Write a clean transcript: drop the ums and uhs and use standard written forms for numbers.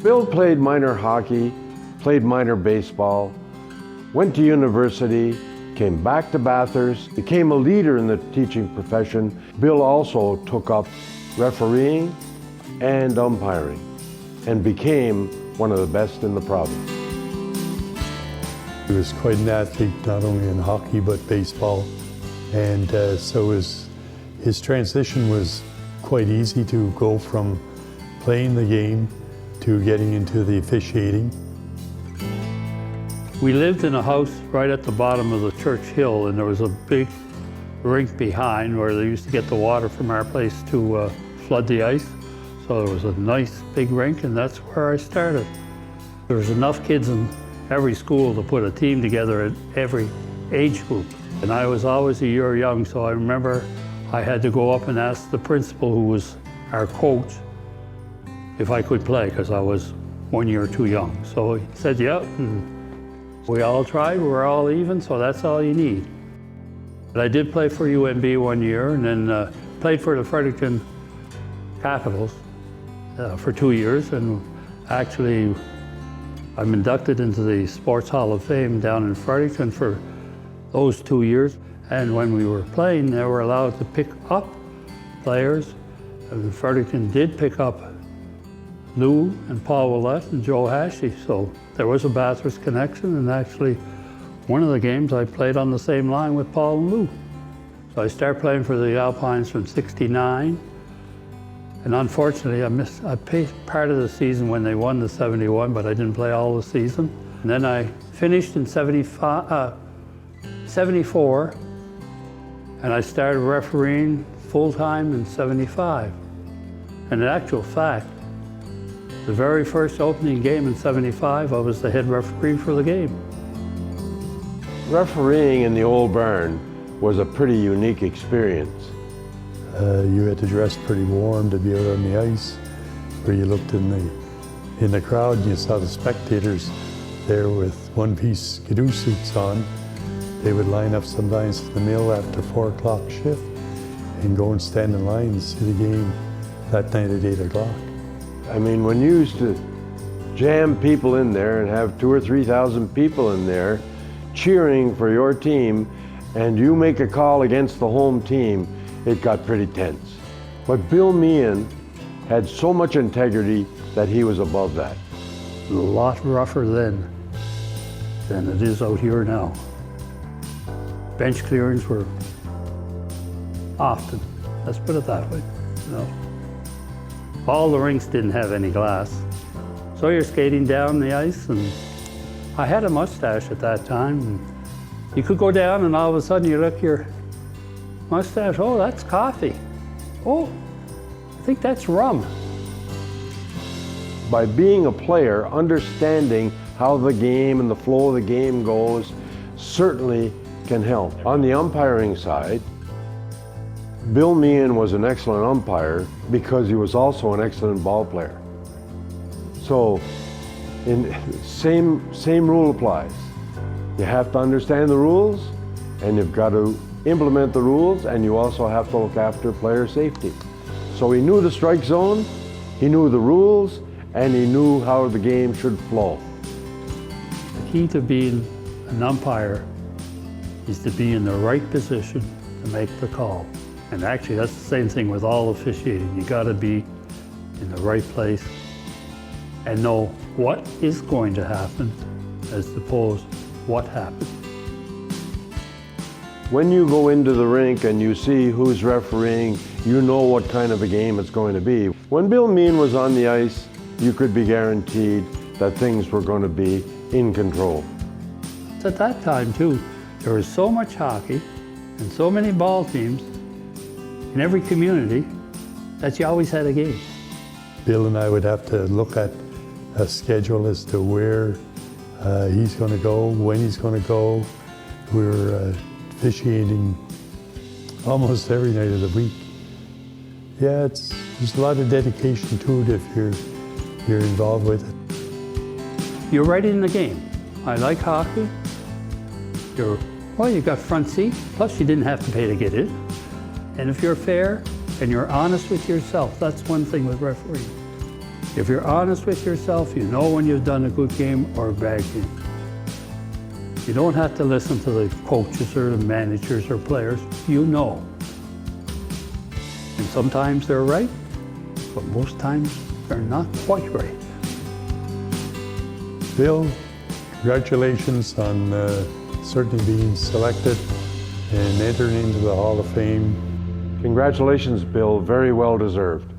Bill played minor hockey, played minor baseball, went to university, came back to Bathurst, became a leader in the teaching profession. Bill also took up refereeing and umpiring and became one of the best in the province. He was quite an athlete, not only in hockey but baseball, and so his transition was quite easy to go from playing the game to getting into the officiating. We lived in a house right at the bottom of the church hill, and there was a big rink behind where they used to get the water from our place to flood the ice. So there was a nice big rink, and that's where I started. There was enough kids in every school to put a team together at every age group. And I was always a year young, so I remember I had to go up and ask the principal, who was our coach, if I could play, because I was 1 year too young. So he said, yeah, and we all tried, we were all even, so that's all you need. But I did play for UNB 1 year, and then played for the Fredericton Capitals for 2 years, and actually I'm inducted into the Sports Hall of Fame down in Fredericton for those 2 years. And when we were playing, they were allowed to pick up players, and Fredericton did pick up Lou and Paul Willett and Joe Hashy, so there was a Bathurst connection, and actually one of the games I played on the same line with Paul and Lou. So I started playing for the Alpines from '69, and unfortunately I played part of the season when they won the '71, but I didn't play all the season. And then I finished in '74, and I started refereeing full-time in '75. And in actual fact, the very first opening game in '75, I was the head referee for the game. Refereeing in the old barn was a pretty unique experience. You had to dress pretty warm to be out on the ice, where you looked in the crowd and you saw the spectators there with one-piece skidoo suits on. They would line up sometimes at the mill after 4 o'clock shift and go and stand in line and see the game that night at 8 o'clock. I mean, when you used to jam people in there and have 2,000 or 3,000 people in there cheering for your team, and you make a call against the home team, it got pretty tense. But Bill Meahan had so much integrity that he was above that. A lot rougher then than it is out here now. Bench clearings were often, let's put it that way, you know. All the rinks didn't have any glass. So you're skating down the ice, and I had a mustache at that time. And you could go down and all of a sudden you look at your mustache, oh, that's coffee. Oh, I think that's rum. By being a player, understanding how the game and the flow of the game goes certainly can help. On the umpiring side, Bill Meahan was an excellent umpire because he was also an excellent ball player. So, same rule applies. You have to understand the rules, and you've got to implement the rules, and you also have to look after player safety. So he knew the strike zone, he knew the rules, and he knew how the game should flow. The key to being an umpire is to be in the right position to make the call. And actually, that's the same thing with all officiating. You gotta be in the right place and know what is going to happen as opposed to what happened. When you go into the rink and you see who's refereeing, you know what kind of a game it's going to be. When Bill Meahan was on the ice, you could be guaranteed that things were going to be in control. At that time too, there was so much hockey and so many ball teams in every community that you always had a game. Bill and I would have to look at a schedule as to where he's going to go, when he's going to go. We were officiating almost every night of the week. Yeah, there's a lot of dedication to it if you're involved with it. You're right in the game. I like hockey. You got front seat, plus you didn't have to pay to get in. And if you're fair and you're honest with yourself, that's one thing with refereeing. If you're honest with yourself, you know when you've done a good game or a bad game. You don't have to listen to the coaches or the managers or players. You know. And sometimes they're right, but most times they're not quite right. Bill, congratulations on certainly being selected and entering into the Hall of Fame. Congratulations, Bill. Very well deserved.